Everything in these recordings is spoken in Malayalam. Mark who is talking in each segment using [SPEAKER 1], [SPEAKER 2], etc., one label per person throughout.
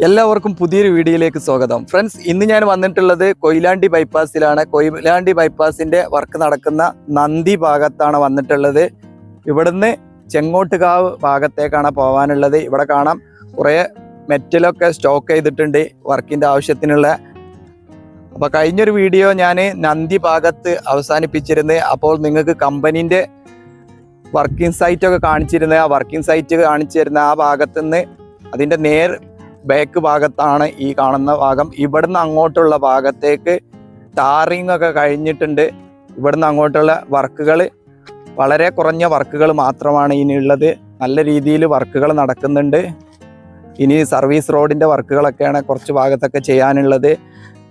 [SPEAKER 1] എല്ലാവർക്കും പുതിയൊരു വീഡിയോയിലേക്ക് സ്വാഗതം. ഫ്രണ്ട്സ്, ഇന്ന് ഞാൻ വന്നിട്ടുള്ളത് കൊയിലാണ്ടി ബൈപ്പാസിലാണ്. കൊയിലാണ്ടി ബൈപ്പാസിന്റെ വർക്ക് നടക്കുന്ന നന്ദി ഭാഗത്താണ് വന്നിട്ടുള്ളത്. ഇവിടുന്ന് ചെങ്ങോട്ടുകാവ് ഭാഗത്തേക്കാണ് പോകാനുള്ളത്. ഇവിടെ കാണാം കുറേ മെറ്റലൊക്കെ സ്റ്റോക്ക് ചെയ്തിട്ടുണ്ട് വർക്കിന്റെ ആവശ്യത്തിനുള്ള. അപ്പോൾ കഴിഞ്ഞൊരു വീഡിയോ ഞാൻ നന്ദി ഭാഗത്ത് അവസാനിപ്പിച്ചിരുന്നത്. അപ്പോൾ നിങ്ങൾക്ക് കമ്പനീൻ്റെ വർക്കിംഗ് സൈറ്റൊക്കെ കാണിച്ചിരുന്നത്, ആ വർക്കിംഗ് സൈറ്റ് കാണിച്ചു തരുന്ന ആ ഭാഗത്തുനിന്ന് അതിൻ്റെ ബാക്ക് ഭാഗത്താണ് ഈ കാണുന്ന ഭാഗം. ഇവിടുന്ന് അങ്ങോട്ടുള്ള ഭാഗത്തേക്ക് ടാറിങ് ഒക്കെ കഴിഞ്ഞിട്ടുണ്ട്. ഇവിടുന്ന് അങ്ങോട്ടുള്ള വർക്കുകൾ വളരെ കുറഞ്ഞ വർക്കുകൾ മാത്രമാണ് ഇനിയുള്ളത്. നല്ല രീതിയിൽ വർക്കുകൾ നടക്കുന്നുണ്ട്. ഇനി സർവീസ് റോഡിൻ്റെ വർക്കുകളൊക്കെയാണ് കുറച്ച് ഭാഗത്തൊക്കെ ചെയ്യാനുള്ളത്.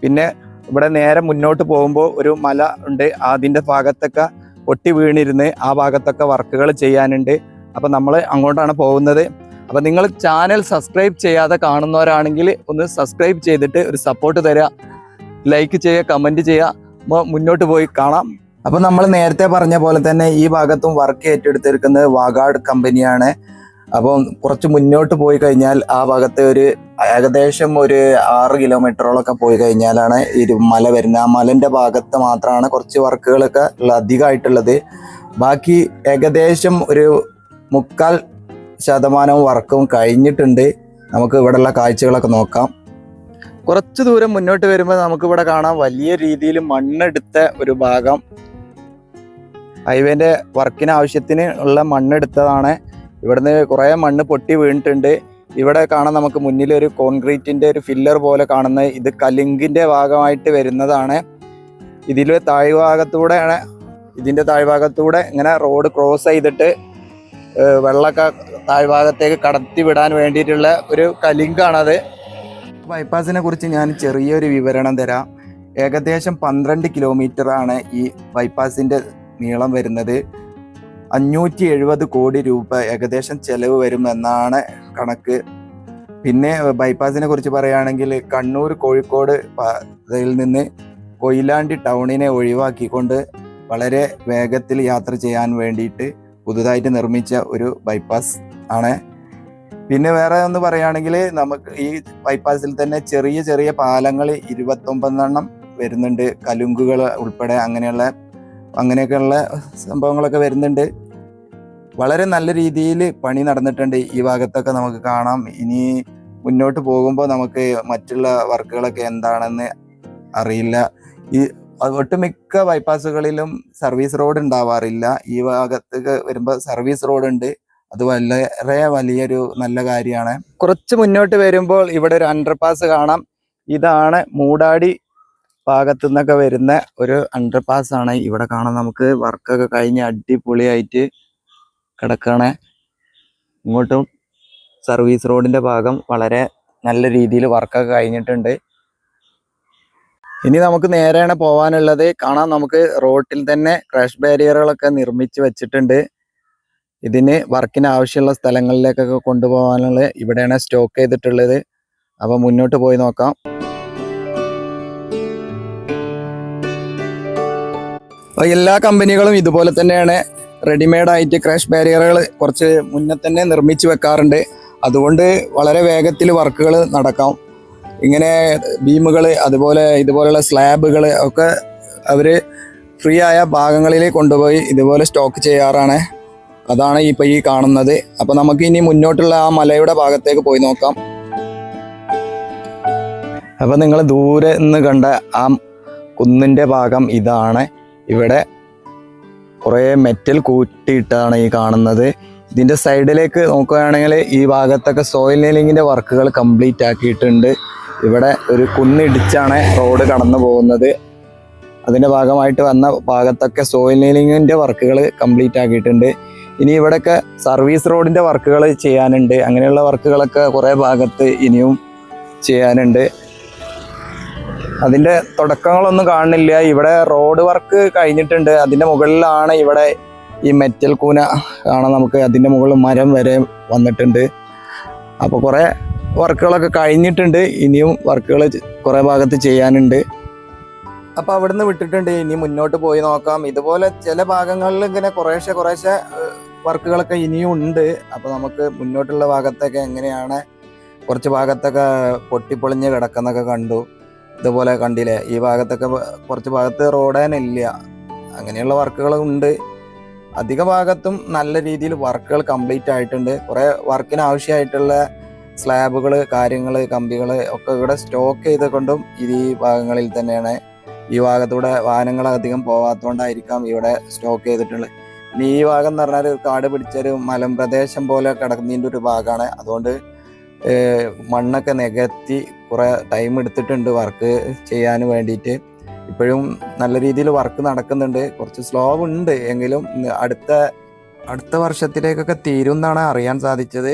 [SPEAKER 1] പിന്നെ ഇവിടെ നേരെ മുന്നോട്ട് പോകുമ്പോൾ ഒരു മല ഉണ്ട്. അതിൻ്റെ ഭാഗത്തൊക്കെ പൊട്ടി വീണിരുന്ന് ആ ഭാഗത്തൊക്കെ വർക്കുകൾ ചെയ്യാനുണ്ട്. അപ്പം നമ്മൾ അങ്ങോട്ടാണ് പോകുന്നത്. അപ്പോൾ നിങ്ങൾ ചാനൽ സബ്സ്ക്രൈബ് ചെയ്യാതെ കാണുന്നവരാണെങ്കിൽ ഒന്ന് സബ്സ്ക്രൈബ് ചെയ്തിട്ട് ഒരു സപ്പോർട്ട് തരിക, ലൈക്ക് ചെയ്യുക, കമൻറ്റ് ചെയ്യുക. അപ്പോൾ മുന്നോട്ട് പോയി കാണാം. അപ്പോൾ നമ്മൾ നേരത്തെ പറഞ്ഞ പോലെ തന്നെ ഈ ഭാഗത്തും വർക്ക് ഏറ്റെടുത്തിരിക്കുന്നത് വാഗാഡ് കമ്പനിയാണ്. അപ്പം കുറച്ച് മുന്നോട്ട് പോയി കഴിഞ്ഞാൽ ആ ഭാഗത്ത് ഏകദേശം ഒരു 6 കിലോമീറ്ററോളൊക്കെ പോയി കഴിഞ്ഞാലാണ് ഈ മല വരുന്നത്. ആ മലൻ്റെ ഭാഗത്ത് മാത്രമാണ് കുറച്ച് വർക്കുകളൊക്കെ അധികമായിട്ടുള്ളത്. ബാക്കി ഏകദേശം ഒരു 3/4% വർക്കും കഴിഞ്ഞിട്ടുണ്ട്. നമുക്ക് ഇവിടെയുള്ള കാഴ്ചകളൊക്കെ നോക്കാം. കുറച്ച് ദൂരം മുന്നോട്ട് വരുമ്പോൾ നമുക്കിവിടെ കാണാം വലിയ രീതിയിൽ മണ്ണെടുത്ത ഒരു ഭാഗം. ഹൈവേൻ്റെ വർക്കിന് ആവശ്യത്തിന് ഉള്ള മണ്ണെടുത്തതാണ്. ഇവിടുന്ന് കുറേ മണ്ണ് പൊട്ടി വീണിട്ടുണ്ട്. ഇവിടെ കാണാം നമുക്ക് മുന്നിൽ ഒരു കോൺക്രീറ്റിൻ്റെ ഒരു ഫില്ലർ പോലെ കാണുന്നത്. ഇത് കലുങ്കിൻ്റെ ഭാഗമായിട്ട് വരുന്നതാണ്. ഇതിൻ്റെ താഴ്ഭാഗത്തൂടെ ഇങ്ങനെ റോഡ് ക്രോസ് ചെയ്തിട്ട് വെള്ളമൊക്കെ താഴ്ഭാഗത്തേക്ക് കടത്തി വിടാൻ വേണ്ടിയിട്ടുള്ള ഒരു കലിങ്കാണത്. ബൈപ്പാസിനെ കുറിച്ച് ഞാൻ ചെറിയൊരു വിവരണം തരാം. ഏകദേശം 12 കിലോമീറ്ററാണ് ഈ ബൈപ്പാസിൻ്റെ നീളം വരുന്നത്. 570 കോടി രൂപ ഏകദേശം ചെലവ് വരുമെന്നാണ് കണക്ക്. പിന്നെ ബൈപ്പാസിനെ കുറിച്ച് പറയുകയാണെങ്കിൽ കണ്ണൂർ കോഴിക്കോട് പാതയിൽ നിന്ന് കൊയിലാണ്ടി ടൗണിനെ ഒഴിവാക്കിക്കൊണ്ട് വളരെ വേഗത്തിൽ യാത്ര ചെയ്യാൻ വേണ്ടിയിട്ട് പുതുതായിട്ട് നിർമ്മിച്ച ഒരു ബൈപ്പാസ് ആണ്. പിന്നെ വേറെ ഒന്ന് പറയുകയാണെങ്കിൽ നമുക്ക് ഈ ബൈപ്പാസിൽ തന്നെ ചെറിയ ചെറിയ പാലങ്ങൾ 29 വരുന്നുണ്ട്. കലുങ്കുകൾ ഉൾപ്പെടെ അങ്ങനെയൊക്കെയുള്ള സംഭവങ്ങളൊക്കെ വരുന്നുണ്ട്. വളരെ നല്ല രീതിയിൽ പണി നടന്നിട്ടുണ്ട്. ഈ ഭാഗത്തൊക്കെ നമുക്ക് കാണാം. ഇനി മുന്നോട്ട് പോകുമ്പോൾ നമുക്ക് മറ്റുള്ള വർക്കുകളൊക്കെ എന്താണെന്ന് അറിയില്ല. ഈ ഒട്ടുമിക്ക ബൈപ്പാസുകളിലും സർവീസ് റോഡ് ഉണ്ടാവാറില്ല. ഈ ഭാഗത്തേക്ക് വരുമ്പോൾ സർവീസ് റോഡ് ഉണ്ട്. അത് വളരെ വലിയൊരു നല്ല കാര്യമാണ്. കുറച്ച് മുന്നോട്ട് വരുമ്പോൾ ഇവിടെ ഒരു അണ്ടർപാസ് കാണാം. ഇതാണ് മൂടാടി ഭാഗത്തു നിന്നൊക്കെ വരുന്ന ഒരു അണ്ടർപാസ് ആണ്. ഇവിടെ കാണാം നമുക്ക് വർക്കൊക്കെ കഴിഞ്ഞ് അടിപൊളിയായിട്ട് കിടക്കുകയാണ്. ഇങ്ങോട്ടും സർവീസ് റോഡിൻ്റെ ഭാഗം വളരെ നല്ല രീതിയിൽ വർക്കൊക്കെ കഴിഞ്ഞിട്ടുണ്ട്. ഇനി നമുക്ക് നേരെയാണ് പോകാനുള്ളത്. കാണാം നമുക്ക് റോഡിൽ തന്നെ ക്രാഷ് ബാരിയറുകളൊക്കെ നിർമ്മിച്ച് വെച്ചിട്ടുണ്ട്. ഇതിന് വർക്കിന് ആവശ്യമുള്ള സ്ഥലങ്ങളിലേക്കൊക്കെ കൊണ്ടുപോകാനുള്ള ഇവിടെയാണ് സ്റ്റോക്ക് ചെയ്തിട്ടുള്ളത്. അപ്പോൾ മുന്നോട്ട് പോയി നോക്കാം. അപ്പോൾ എല്ലാ കമ്പനികളും ഇതുപോലെ തന്നെയാണ് റെഡിമെയ്ഡായിട്ട് ക്രാഷ് ബാരിയറുകൾ കുറച്ച് മുന്നേ തന്നെ നിർമ്മിച്ച് വെക്കാറുണ്ട്. അതുകൊണ്ട് വളരെ വേഗത്തിൽ വർക്കുകൾ നടക്കാം. ഇങ്ങനെ ബീമുകൾ ഇതുപോലെയുള്ള സ്ലാബുകൾ ഒക്കെ അവർ ഫ്രീ ആയ ഭാഗങ്ങളിൽ കൊണ്ടുപോയി ഇതുപോലെ സ്റ്റോക്ക് ചെയ്യാറാണ്. അതാണ് ഇപ്പോൾ ഈ കാണുന്നത്. അപ്പോൾ നമുക്ക് ഇനി മുന്നോട്ടുള്ള ആ മലയുടെ ഭാഗത്തേക്ക് പോയി നോക്കാം. അപ്പോൾ നിങ്ങൾ ദൂരെ നിന്ന് കണ്ട ആ കുന്നിൻ്റെ ഭാഗം ഇതാണ്. ഇവിടെ കുറേ മെറ്റൽ കൂട്ടിയിട്ടാണ് ഈ കാണുന്നത്. ഇതിൻ്റെ സൈഡിലേക്ക് നോക്കുകയാണെങ്കിൽ ഈ ഭാഗത്തൊക്കെ സോയിൽ നെയിലിങ്ങിൻ്റെ വർക്കുകൾ കംപ്ലീറ്റ് ആക്കിയിട്ടുണ്ട്. ഇവിടെ ഒരു കുന്നിടിച്ചാണ് റോഡ് കടന്നു പോകുന്നത്. അതിൻ്റെ ഭാഗമായിട്ട് വന്ന ഭാഗത്തൊക്കെ സോയിൽ നെയിലിങ്ങിൻ്റെ വർക്കുകൾ കംപ്ലീറ്റ് ആക്കിയിട്ടുണ്ട്. ഇനി ഇവിടെയൊക്കെ സർവീസ് റോഡിൻ്റെ വർക്കുകൾ ചെയ്യാനുണ്ട്. അങ്ങനെയുള്ള വർക്കുകളൊക്കെ കുറേ ഭാഗത്ത് ഇനിയും ചെയ്യാനുണ്ട്. അതിൻ്റെ തുടക്കങ്ങളൊന്നും കാണുന്നില്ല. ഇവിടെ റോഡ് വർക്ക് കഴിഞ്ഞിട്ടുണ്ട്. അതിൻ്റെ മുകളിലാണ് ഇവിടെ ഈ മെറ്റൽ കൂന കാണാൻ നമുക്ക്. അതിൻ്റെ മുകളിൽ മരം വരെ വന്നിട്ടുണ്ട്. അപ്പോൾ കുറേ വർക്കുകളൊക്കെ കഴിഞ്ഞിട്ടുണ്ട്. ഇനിയും വർക്കുകൾ കുറേ ഭാഗത്ത് ചെയ്യാനുണ്ട്. അപ്പോൾ അവിടുന്ന് വിട്ടിട്ടുണ്ട്. ഇനി മുന്നോട്ട് പോയി നോക്കാം. ഇതുപോലെ ചില ഭാഗങ്ങളിൽ ഇങ്ങനെ കുറേശ്ശെ വർക്കുകളൊക്കെ ഇനിയും ഉണ്ട്. അപ്പോൾ നമുക്ക് മുന്നോട്ടുള്ള ഭാഗത്തൊക്കെ എങ്ങനെയാണ് കുറച്ച് ഭാഗത്തൊക്കെ പൊട്ടിപ്പൊളിഞ്ഞ് കിടക്കുന്നൊക്കെ കണ്ടു. ഇതുപോലെ കണ്ടില്ലേ, ഈ ഭാഗത്തൊക്കെ കുറച്ച് ഭാഗത്ത് റോഡ് തന്നെ ഇല്ല. അങ്ങനെയുള്ള വർക്കുകളും ഉണ്ട്. അധിക ഭാഗത്തും നല്ല രീതിയിൽ വർക്കുകൾ കംപ്ലീറ്റ് ആയിട്ടുണ്ട്. കുറേ വർക്കിന് ആവശ്യമായിട്ടുള്ള സ്ലാബുകൾ, കാര്യങ്ങൾ, കമ്പികൾ ഒക്കെ ഇവിടെ സ്റ്റോക്ക് ചെയ്തുകൊണ്ടും ഈ ഭാഗങ്ങളിൽ തന്നെയാണ്. ഈ ഭാഗത്തൂടെ വാഹനങ്ങൾ അധികം പോകാത്തതുകൊണ്ടായിരിക്കാം ഇവിടെ സ്റ്റോക്ക് ചെയ്തിട്ടുള്ളത്. ഇനി ഈ ഭാഗം എന്ന് പറഞ്ഞാൽ കാട് പിടിച്ചൊരു മലമ്പ്രദേശം പോലെ കിടക്കുന്നതിൻ്റെ ഒരു ഭാഗമാണ്. അതുകൊണ്ട് മണ്ണൊക്കെ നികത്തി കുറേ ടൈം എടുത്തിട്ടുണ്ട് വർക്ക് ചെയ്യാൻ വേണ്ടിയിട്ട്. ഇപ്പോഴും നല്ല രീതിയിൽ വർക്ക് നടക്കുന്നുണ്ട്. കുറച്ച് സ്ലോ ഉണ്ട് എങ്കിലും അടുത്ത വർഷത്തിലേക്കൊക്കെ തീരും എന്നാണ് അറിയാൻ സാധിച്ചത്.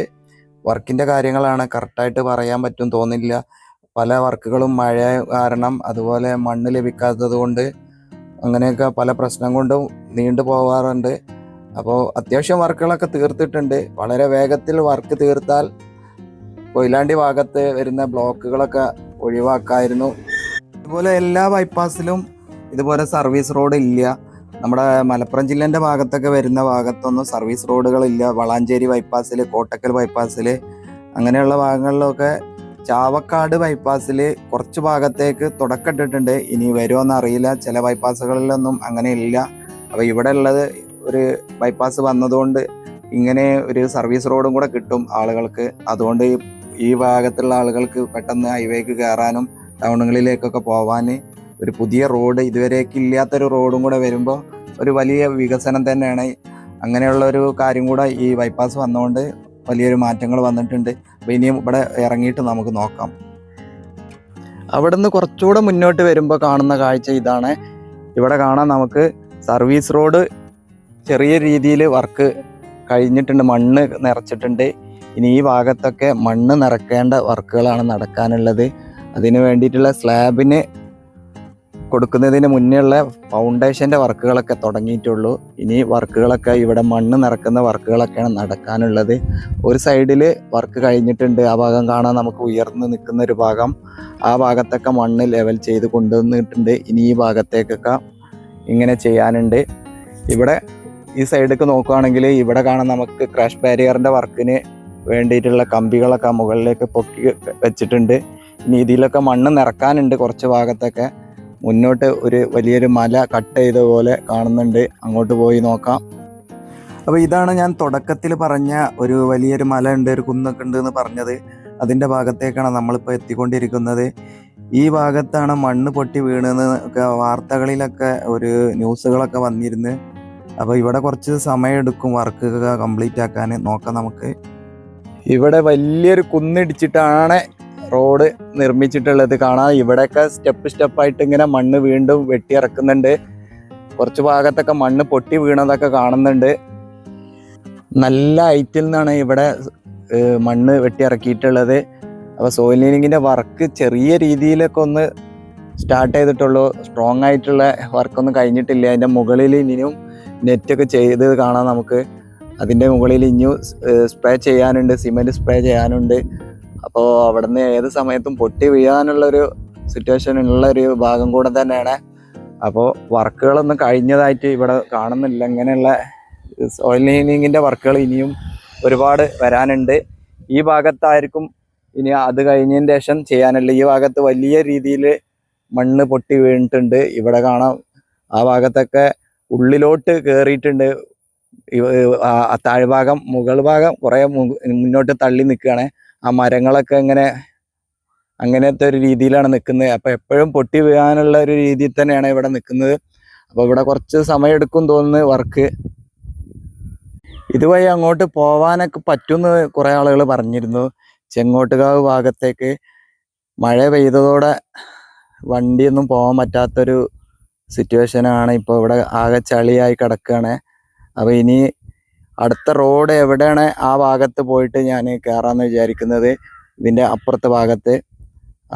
[SPEAKER 1] വർക്കിൻ്റെ കാര്യങ്ങളാണ്, കറക്റ്റായിട്ട് പറയാൻ പറ്റും തോന്നില്ല. പല വർക്കുകളും മഴ കാരണം അതുപോലെ മണ്ണ് ലഭിക്കാത്തത് കൊണ്ട് അങ്ങനെയൊക്കെ പല പ്രശ്നം കൊണ്ടും നീണ്ടു പോകാറുണ്ട്. അപ്പോൾ അത്യാവശ്യം വർക്കുകളൊക്കെ തീർത്തിട്ടുണ്ട്. വളരെ വേഗത്തിൽ വർക്ക് തീർത്താൽ കൊയിലാണ്ടി ഭാഗത്ത് വരുന്ന ബ്ലോക്കുകളൊക്കെ ഒഴിവാക്കായിരുന്നു. ഇതുപോലെ എല്ലാ ബൈപ്പാസിലും ഇതുപോലെ സർവീസ് റോഡ് ഇല്ല. നമ്മുടെ മലപ്പുറം ജില്ലേൻ്റെ ഭാഗത്തൊക്കെ വരുന്ന ഭാഗത്തൊന്നും സർവീസ് റോഡുകളില്ല. വളാഞ്ചേരി ബൈപ്പാസിൽ, കോട്ടക്കൽ ബൈപ്പാസിൽ, അങ്ങനെയുള്ള ഭാഗങ്ങളിലൊക്കെ ചാവക്കാട് ബൈപ്പാസിൽ കുറച്ച് ഭാഗത്തേക്ക് തുടക്കമിട്ടിട്ടുണ്ട്. ഇനി വരുമോയെന്ന് അറിയില്ല. ചില ബൈപ്പാസുകളിലൊന്നും അങ്ങനെ ഇല്ല. അപ്പോൾ ഇവിടെ ഉള്ളത് ഒരു ബൈപ്പാസ് വന്നതുകൊണ്ട് ഇങ്ങനെ ഒരു സർവീസ് റോഡും കൂടെ കിട്ടും ആളുകൾക്ക്. അതുകൊണ്ട് ഈ ഭാഗത്തുള്ള ആളുകൾക്ക് പെട്ടെന്ന് ഹൈവേക്ക് കയറാനും ടൗണുകളിലേക്കൊക്കെ പോകാൻ ഒരു പുതിയ റോഡ്, ഇതുവരേക്ക് ഇല്ലാത്തൊരു റോഡും കൂടെ വരുമ്പോൾ ഒരു വലിയ വികസനം തന്നെയാണ്. അങ്ങനെയുള്ള ഒരു കാര്യം കൂടെ ഈ ബൈപ്പാസ് വന്നുകൊണ്ട് വലിയൊരു മാറ്റങ്ങൾ വന്നിട്ടുണ്ട്. അപ്പോൾ ഇനിയും ഇവിടെ ഇറങ്ങിയിട്ട് നമുക്ക് നോക്കാം. അവിടെ നിന്ന് കുറച്ചുകൂടെ മുന്നോട്ട് വരുമ്പോൾ കാണുന്ന കാഴ്ച ഇതാണ്. ഇവിടെ കാണാൻ നമുക്ക് സർവീസ് റോഡ് ചെറിയ രീതിയിൽ വർക്ക് കഴിഞ്ഞിട്ടുണ്ട്, മണ്ണ് നിറച്ചിട്ടുണ്ട്. ഇനി ഈ ഭാഗത്തൊക്കെ മണ്ണ് നിറക്കേണ്ട വർക്കുകളാണ് നടക്കാനുള്ളത്. അതിന് വേണ്ടിയിട്ടുള്ള സ്ലാബിന് കൊടുക്കുന്നതിന് മുന്നേ ഉള്ള ഫൗണ്ടേഷൻ്റെ വർക്കുകളൊക്കെ തുടങ്ങിയിട്ടുള്ളൂ. ഇനി വർക്കുകളൊക്കെ ഇവിടെ മണ്ണ് നിറക്കുന്ന വർക്കുകളൊക്കെയാണ് നടക്കാനുള്ളത്. ഒരു സൈഡിൽ വർക്ക് കഴിഞ്ഞിട്ടുണ്ട്. ആ ഭാഗം കാണാൻ നമുക്ക് ഉയർന്നു നിൽക്കുന്ന ഒരു ഭാഗം. ആ ഭാഗത്തൊക്കെ മണ്ണ് ലെവൽ ചെയ്ത് കൊണ്ടുവന്നിട്ടുണ്ട്. ഇനി ഈ ഭാഗത്തേക്കൊക്കെ ഇങ്ങനെ ചെയ്യാനുണ്ട്. ഇവിടെ ഈ സൈഡിലേക്ക് നോക്കുകയാണെങ്കിൽ ഇവിടെ കാണാൻ നമുക്ക് ക്രാഷ് ബാരിയറിൻ്റെ വർക്കിന് വേണ്ടിയിട്ടുള്ള കമ്പികളൊക്കെ മുകളിലേക്ക് പൊക്കി വെച്ചിട്ടുണ്ട്. ഇനി ഇതിലൊക്കെ മണ്ണ് നിറക്കാനുണ്ട്. കുറച്ച് ഭാഗത്തൊക്കെ മുന്നോട്ട് ഒരു വലിയൊരു മല കട്ട് ചെയ്ത പോലെ കാണുന്നുണ്ട്. അങ്ങോട്ട് പോയി നോക്കാം. അപ്പോൾ ഇതാണ് ഞാൻ തുടക്കത്തിൽ പറഞ്ഞ ഒരു വലിയൊരു മല ഉണ്ട്, ഒരു കുന്നൊക്കെ ഉണ്ട് എന്ന് പറഞ്ഞത്. അതിൻ്റെ ഭാഗത്തേക്കാണ് നമ്മളിപ്പോൾ എത്തിക്കൊണ്ടിരിക്കുന്നത്. ഈ ഭാഗത്താണ് മണ്ണ് പൊട്ടി വീണെന്ന് ഒക്കെ വാർത്തകളിലൊക്കെ ഒരു ന്യൂസുകളൊക്കെ വന്നിരുന്നു. അപ്പോൾ ഇവിടെ കുറച്ച് സമയമെടുക്കും വർക്ക് കംപ്ലീറ്റ് ആക്കാൻ. നോക്കാം നമുക്ക്. ഇവിടെ വലിയൊരു കുന്നിടിച്ചിട്ടാണ് റോഡ് നിർമ്മിച്ചിട്ടുള്ളത്. കാണാം ഇവിടെയൊക്കെ സ്റ്റെപ്പായിട്ട് ഇങ്ങനെ മണ്ണ് വീണ്ടും വെട്ടിയിറക്കുന്നുണ്ട്. കുറച്ച് ഭാഗത്തൊക്കെ മണ്ണ് പൊട്ടി വീണതൊക്കെ കാണുന്നുണ്ട്. നല്ല ഹൈറ്റിൽ നിന്നാണ് ഇവിടെ മണ്ണ് വെട്ടിയിറക്കിയിട്ടുള്ളത്. അപ്പോൾ സോയിൽ ക്ലീനിങ്ങിൻ്റെ വർക്ക് ചെറിയ രീതിയിലൊക്കെ ഒന്ന് സ്റ്റാർട്ട് ചെയ്തിട്ടുള്ളൂ. സ്ട്രോങ് ആയിട്ടുള്ള വർക്കൊന്നും കഴിഞ്ഞിട്ടില്ല. അതിൻ്റെ മുകളിൽ ഇനിയും നെറ്റൊക്കെ ചെയ്ത് കാണാം നമുക്ക്. അതിൻ്റെ മുകളിൽ ഇനിയും സ്പ്രേ ചെയ്യാനുണ്ട്, സിമെൻറ്റ് സ്പ്രേ ചെയ്യാനുണ്ട്. അപ്പോൾ അവിടെ നിന്ന് ഏത് സമയത്തും പൊട്ടി വീഴാനുള്ളൊരു സിറ്റുവേഷൻ ഉള്ളൊരു ഭാഗം കൂടെ തന്നെയാണ്. അപ്പോൾ വർക്കുകളൊന്നും കഴിഞ്ഞതായിട്ട് ഇവിടെ കാണുന്നില്ല. ഇങ്ങനെയുള്ള സോയിൽ ക്ലീനിങ്ങിൻ്റെ വർക്കുകൾ ഇനിയും ഒരുപാട് വരാനുണ്ട്. ഈ ഭാഗത്തായിരിക്കും ഇനി അത് കഴിഞ്ഞതിന് ശേഷം ചെയ്യാനുള്ള. ഈ ഭാഗത്ത് വലിയ രീതിയിൽ മണ്ണ് പൊട്ടി വീണിട്ടുണ്ട്. ഇവിടെ കാണാം ആ ഭാഗത്തൊക്കെ ഉള്ളിലോട്ട് കയറിയിട്ടുണ്ട്. താഴ്ഭാഗം, മുകൾ ഭാഗം കുറേ മുന്നോട്ട് തള്ളി നിൽക്കുകയാണ്. ആ മരങ്ങളൊക്കെ അങ്ങനത്തെ ഒരു രീതിയിലാണ് നിൽക്കുന്നത്. അപ്പോൾ എപ്പോഴും പൊട്ടി വീഴാനുള്ള ഒരു രീതിയിൽ തന്നെയാണ് ഇവിടെ നിൽക്കുന്നത്. അപ്പോൾ ഇവിടെ കുറച്ച് സമയം എടുക്കും തോന്നുന്നു വർക്ക്. ഇതുവഴി അങ്ങോട്ട് പോവാനൊക്കെ പറ്റുമെന്ന് കുറേ ആളുകൾ പറഞ്ഞിരുന്നു. ചെങ്ങോട്ടുകാവ് ഭാഗത്തേക്ക് മഴ പെയ്തതോടെ വണ്ടിയൊന്നും പോകാൻ പറ്റാത്തൊരു സിറ്റുവേഷനാണ്. ഇപ്പോൾ ഇവിടെ ആകെ ചളിയായി കിടക്കുകയാണ്. അപ്പോൾ ഇനി അടുത്ത റോഡ് എവിടെയാണ് ആ ഭാഗത്ത് പോയിട്ട് ഞാൻ കയറാമെന്ന് വിചാരിക്കുന്നത്, ഇതിൻ്റെ അപ്പുറത്തെ ഭാഗത്ത്.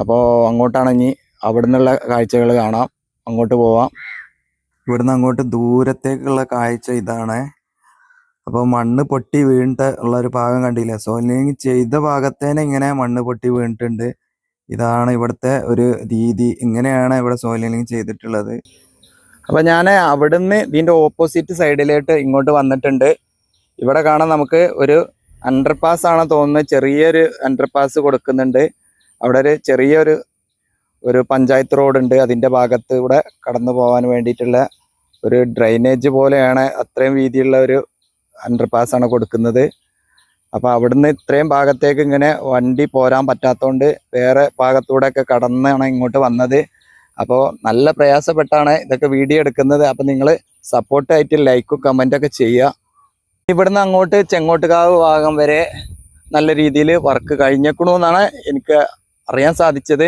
[SPEAKER 1] അപ്പോൾ അങ്ങോട്ടാണ് ഇനി അവിടെ നിന്നുള്ള കാഴ്ചകൾ കാണാം. അങ്ങോട്ട് പോവാം. ഇവിടുന്ന് അങ്ങോട്ട് ദൂരത്തേക്കുള്ള കാഴ്ച ഇതാണ്. അപ്പോൾ മണ്ണ് പൊട്ടി വീണിട്ട് ഉള്ള ഒരു ഭാഗം കണ്ടില്ല. സോയിൽ ചെയ്ത ഭാഗത്തേനെ ഇങ്ങനെ മണ്ണ് പൊട്ടി വീണിട്ടുണ്ട്. ഇതാണ് ഇവിടുത്തെ ഒരു രീതി. ഇങ്ങനെയാണ് ഇവിടെ സോയിൽ ചെയ്തിട്ടുള്ളത്. അപ്പോൾ ഞാൻ അവിടുന്ന് ഇതിൻ്റെ ഓപ്പോസിറ്റ് സൈഡിലോട്ട് ഇങ്ങോട്ട് വന്നിട്ടുണ്ട്. ഇവിടെ കാണാൻ നമുക്ക് ഒരു അണ്ടർപാസ് ആണ് തോന്നുന്നത്. ചെറിയൊരു അണ്ടർപാസ് കൊടുക്കുന്നുണ്ട്. അവിടെ ഒരു ചെറിയൊരു പഞ്ചായത്ത് റോഡ് ഉണ്ട്. അതിൻ്റെ ഭാഗത്ത് കൂടെ കടന്നു പോകാൻ വേണ്ടിയിട്ടുള്ള ഒരു ഡ്രൈനേജ് പോലെയാണ്. അത്രയും വീതിയുള്ള ഒരു അണ്ടർപാസ് ആണ് കൊടുക്കുന്നത്. അപ്പോൾ അവിടുന്ന് ഇത്രയും ഭാഗത്തേക്ക് ഇങ്ങനെ വണ്ടി പോരാൻ പറ്റാത്തതുകൊണ്ട് വേറെ ഭാഗത്തൂടെ ഒക്കെ കടന്നാണ് ഇങ്ങോട്ട് വന്നത്. അപ്പോൾ നല്ല പ്രയാസപ്പെട്ടാണ് ഇതൊക്കെ വീഡിയോ എടുക്കുന്നത്. അപ്പോൾ നിങ്ങൾ സപ്പോർട്ടായിട്ട് ലൈക്കും കമൻറ്റൊക്കെ ചെയ്യുക. ഇവിടുന്ന് അങ്ങോട്ട് ചെങ്ങോട്ടുകാവ് ഭാഗം വരെ നല്ല രീതിയിൽ വർക്ക് കഴിഞ്ഞേക്കണമെന്നാണ് എനിക്ക് അറിയാൻ സാധിച്ചത്.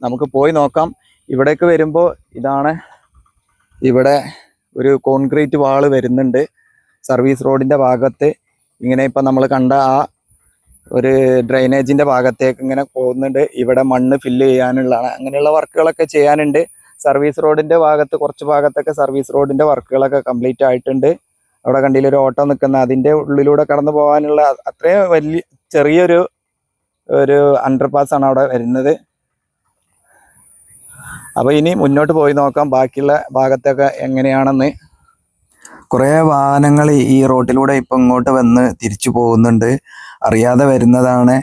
[SPEAKER 1] നമുക്ക് പോയി നോക്കാം. ഇവിടേക്ക് വരുമ്പോൾ ഇതാണ്, ഇവിടെ ഒരു കോൺക്രീറ്റ് വാള് വരുന്നുണ്ട് സർവീസ് റോഡിൻ്റെ ഭാഗത്ത്. ഇങ്ങനെ ഇപ്പം നമ്മൾ കണ്ട ആ ഒരു ഡ്രൈനേജിൻ്റെ ഭാഗത്തേക്ക് ഇങ്ങനെ പോകുന്നുണ്ട്. ഇവിടെ മണ്ണ് ഫില്ല് ചെയ്യാനുള്ളതാണ്. അങ്ങനെയുള്ള വർക്കുകളൊക്കെ ചെയ്യാനുണ്ട്. സർവീസ് റോഡിൻ്റെ ഭാഗത്ത് കുറച്ച് ഭാഗത്തൊക്കെ സർവീസ് റോഡിൻ്റെ വർക്കുകളൊക്കെ കംപ്ലീറ്റ് ആയിട്ടുണ്ട്. അവിടെ കണ്ടില്ല ഒരു ഓട്ടോ നിൽക്കുന്ന, അതിൻ്റെ ഉള്ളിലൂടെ കടന്നു പോകാനുള്ള അത്രയും ചെറിയൊരു അണ്ടർപാസ് ആണ് അവിടെ വരുന്നത്. അപ്പോൾ ഇനി മുന്നോട്ട് പോയി നോക്കാം ബാക്കിയുള്ള ഭാഗത്തൊക്കെ എങ്ങനെയാണെന്ന്. കുറേ വാഹനങ്ങൾ ഈ റോട്ടിലൂടെ ഇപ്പം ഇങ്ങോട്ട് വന്ന് തിരിച്ചു പോകുന്നുണ്ട്. അറിയാതെ വരുന്നതാണ്.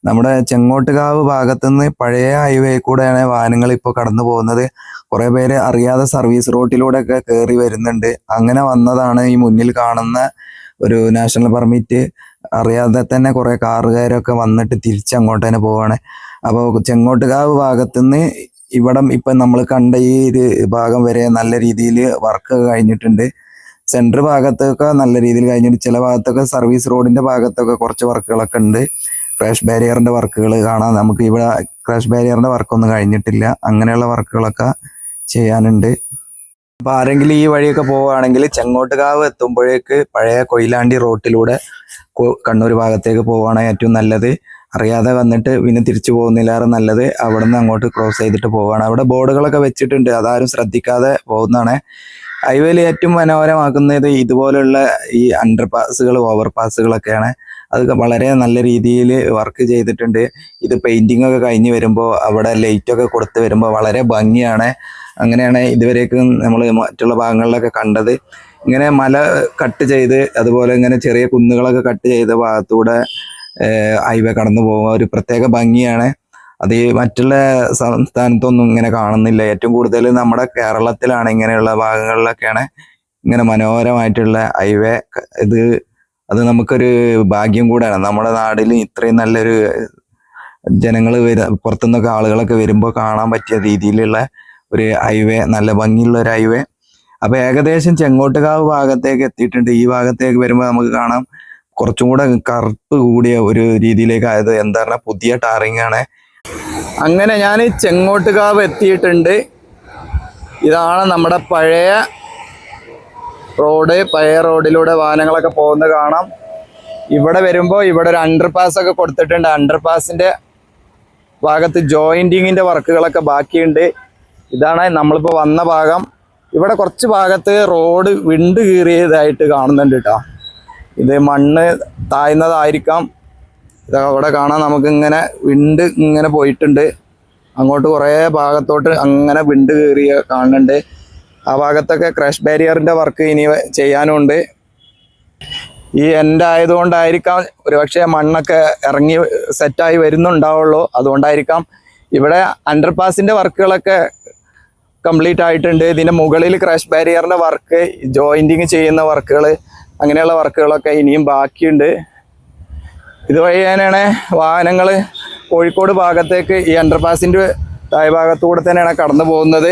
[SPEAKER 1] നമ്മുടെ ചെങ്ങോട്ടുകാവ് ഭാഗത്തുനിന്ന് പഴയ ഹൈവേ കൂടെയാണ് വാഹനങ്ങൾ ഇപ്പോൾ കടന്നു പോകുന്നത്. കുറേ പേര് അറിയാതെ സർവീസ് റോട്ടിലൂടെ ഒക്കെ കയറി വരുന്നുണ്ട്. അങ്ങനെ വന്നതാണ് ഈ മുന്നിൽ കാണുന്ന ഒരു നാഷണൽ പെർമിറ്റ്. അറിയാതെ തന്നെ കുറേ കാറുകാരൊക്കെ വന്നിട്ട് തിരിച്ചങ്ങോട്ട് തന്നെ പോവാണ്. അപ്പോൾ ചെങ്ങോട്ടുകാവ് ഭാഗത്തുനിന്ന് ഇവിടം ഇപ്പം നമ്മൾ കണ്ട ഈ ഒരു ഭാഗം വരെ നല്ല രീതിയിൽ വർക്ക് കഴിഞ്ഞിട്ടുണ്ട്. സെൻട്രൽ ഭാഗത്തൊക്കെ നല്ല രീതിയിൽ കഴിഞ്ഞിട്ട് ചില ഭാഗത്തൊക്കെ സർവീസ് റോഡിന്റെ ഭാഗത്തൊക്കെ കുറച്ച് വർക്കുകളൊക്കെ ഉണ്ട്. ക്രാഷ് ബാരിയറിന്റെ വർക്കുകൾ കാണാം. നമുക്ക് ഇവിടെ ക്രാഷ് ബാരിയറിന്റെ വർക്കൊന്നും കഴിഞ്ഞിട്ടില്ല. അങ്ങനെയുള്ള വർക്കുകളൊക്കെ ചെയ്യാനുണ്ട്. അപ്പൊ ആരെങ്കിലും ഈ വഴിയൊക്കെ പോവുകയാണെങ്കിൽ ചെങ്ങോട്ടുകാവ് എത്തുമ്പോഴേക്ക് പഴയ കൊയിലാണ്ടി റോട്ടിലൂടെ കണ്ണൂർ ഭാഗത്തേക്ക് പോവുകയാണ് ഏറ്റവും നല്ലത്. അറിയാതെ വന്നിട്ട് പിന്നെ തിരിച്ചു പോകുന്നില്ലാറ് നല്ലത് അവിടെ നിന്ന് അങ്ങോട്ട് ക്രോസ് ചെയ്തിട്ട് പോവുകയാണ്. അവിടെ ബോർഡുകളൊക്കെ വെച്ചിട്ടുണ്ട്, അതാരും ശ്രദ്ധിക്കാതെ പോകുന്നതാണ്. ഹൈവേയിൽ ഏറ്റവും മനോഹരമാക്കുന്നത് ഇതുപോലുള്ള ഈ അണ്ടർപാസുകൾ ഓവർപാസുകളൊക്കെയാണ്. അത് വളരെ നല്ല രീതിയിൽ വർക്ക് ചെയ്തിട്ടുണ്ട്. ഇത് പെയിന്റിംഗ് ഒക്കെ കഴിഞ്ഞ് വരുമ്പോൾ അവിടെ ലൈറ്റൊക്കെ കൊടുത്ത് വരുമ്പോൾ വളരെ ഭംഗിയാണ്. അങ്ങനെയാണ് ഇതുവരേക്കും നമ്മൾ മറ്റുള്ള ഭാഗങ്ങളിലൊക്കെ കണ്ടത്. ഇങ്ങനെ മല കട്ട് ചെയ്ത് അതുപോലെ ഇങ്ങനെ ചെറിയ കുന്നുകളൊക്കെ കട്ട് ചെയ്ത ഭാഗത്തൂടെ ഹൈവേ കടന്നു പോകുക ഒരു പ്രത്യേക ഭംഗിയാണ്. അത് മറ്റുള്ള സംസ്ഥാനത്തൊന്നും ഇങ്ങനെ കാണുന്നില്ല. ഏറ്റവും കൂടുതൽ നമ്മുടെ കേരളത്തിലാണ് ഇങ്ങനെയുള്ള ഭാഗങ്ങളിലൊക്കെയാണ് ഇങ്ങനെ മനോഹരമായിട്ടുള്ള ഹൈവേ. അത് നമുക്കൊരു ഭാഗ്യം കൂടെയാണ്. നമ്മുടെ നാട്ടിൽ ഇത്രയും നല്ലൊരു ജനങ്ങൾ പുറത്തുനിന്നൊക്കെ ആളുകളൊക്കെ വരുമ്പോൾ കാണാൻ പറ്റിയ രീതിയിലുള്ള ഒരു ഹൈവേ, നല്ല ഭംഗിയുള്ള ഒരു ഹൈവേ. അപ്പൊ ഏകദേശം ചെങ്ങോട്ടുകാവ് ഭാഗത്തേക്ക് എത്തിയിട്ടുണ്ട്. ഈ ഭാഗത്തേക്ക് വരുമ്പോൾ നമുക്ക് കാണാം കുറച്ചും കൂടെ കറുപ്പ് കൂടിയ ഒരു രീതിയിലേക്ക് ആയത്. എന്താ പറഞ്ഞാൽ പുതിയ ടാറിങ് ആണ്. അങ്ങനെ ഞാൻ ചെങ്ങോട്ടുകാവ് എത്തിയിട്ടുണ്ട്. ഇതാണ് നമ്മുടെ പഴയ റോഡ്. പഴയ റോഡിലൂടെ വാഹനങ്ങളൊക്കെ പോകുന്നത് കാണാം. ഇവിടെ വരുമ്പോൾ ഇവിടെ ഒരു അണ്ടർപാസ് ഒക്കെ കൊടുത്തിട്ടുണ്ട്. അണ്ടർപാസിന്റെ ഭാഗത്ത് ജോയിന്റിങ്ങിന്റെ വർക്കുകളൊക്കെ ബാക്കിയുണ്ട്. ഇതാണ് നമ്മളിപ്പോൾ വന്ന ഭാഗം. ഇവിടെ കുറച്ച് ഭാഗത്ത് റോഡ് വിണ്ട് കീറിയതായിട്ട് കാണുന്നുണ്ട് കേട്ടോ. ഇത് മണ്ണ് താഴ്ന്നതായിരിക്കാം. അവിടെ കാണാൻ നമുക്ക് ഇങ്ങനെ വിണ്ട് ഇങ്ങനെ പോയിട്ടുണ്ട്. അങ്ങോട്ട് കുറേ ഭാഗത്തോട്ട് അങ്ങനെ വിണ്ട് കയറിയ കാണുന്നുണ്ട്. ആ ഭാഗത്തൊക്കെ ക്രാഷ് ബാരിയറിന്റെ വർക്ക് ഇനി ചെയ്യാനുണ്ട്. ഈ എൻഡ് ആയതുകൊണ്ടായിരിക്കാം ഒരുപക്ഷെ മണ്ണൊക്കെ ഇറങ്ങി സെറ്റായി വരുന്നുണ്ടാവുള്ളൂ. അതുകൊണ്ടായിരിക്കാം. ഇവിടെ അണ്ടർപാസിന്റെ വർക്കുകളൊക്കെ കംപ്ലീറ്റ് ആയിട്ടുണ്ട്. ഇതിന്റെ മുകളിൽ ക്രാഷ് ബാരിയറിന്റെ വർക്ക്, ജോയിന്റിങ് ചെയ്യുന്ന വർക്കുകൾ, അങ്ങനെയുള്ള വർക്കുകളൊക്കെ ഇനിയും ബാക്കിയുണ്ട്. ഇതുവഴി തന്നെയാണ് വാഹനങ്ങൾ കോഴിക്കോട് ഭാഗത്തേക്ക് ഈ അണ്ടർപാസിൻ്റെ താഴ് ഭാഗത്തുകൂടെ തന്നെയാണ് കടന്നു പോകുന്നത്.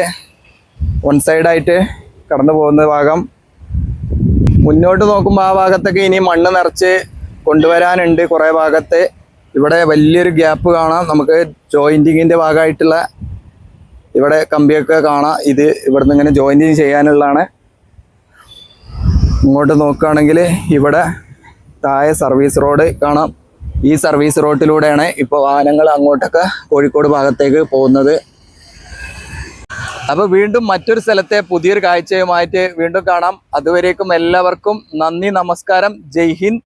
[SPEAKER 1] വൺ സൈഡായിട്ട് കടന്നു പോകുന്ന ഭാഗം. മുന്നോട്ട് നോക്കുമ്പോൾ ആ ഭാഗത്തൊക്കെ ഇനി മണ്ണ് നിറച്ച് കൊണ്ടുവരാനുണ്ട് കുറേ ഭാഗത്ത്. ഇവിടെ വലിയൊരു ഗ്യാപ്പ് കാണാം. നമുക്ക് ജോയിൻറ്റിങ്ങിൻ്റെ ഭാഗമായിട്ടുള്ള ഇവിടെ കമ്പിയൊക്കെ കാണാം. ഇത് ഇവിടുന്ന് ഇങ്ങനെ ജോയിൻറ്റിങ് ചെയ്യാനുള്ളതാണ്. ഇങ്ങോട്ട് നോക്കുകയാണെങ്കിൽ ഇവിടെ താഴെ സർവീസ് റോഡ് കാണാം. ഈ സർവീസ് റോഡിലൂടെയാണ് ഇപ്പോൾ വാഹനങ്ങൾ അങ്ങോട്ടൊക്കെ കോഴിക്കോട് ഭാഗത്തേക്ക് പോകുന്നത്. അപ്പോൾ വീണ്ടും മറ്റൊരു സ്ഥലത്തെ പുതിയൊരു കാഴ്ചയുമായിട്ട് വീണ്ടും കാണാം. അതുവരേക്കും എല്ലാവർക്കും നന്ദി, നമസ്കാരം, ജയ് ഹിന്ദ്.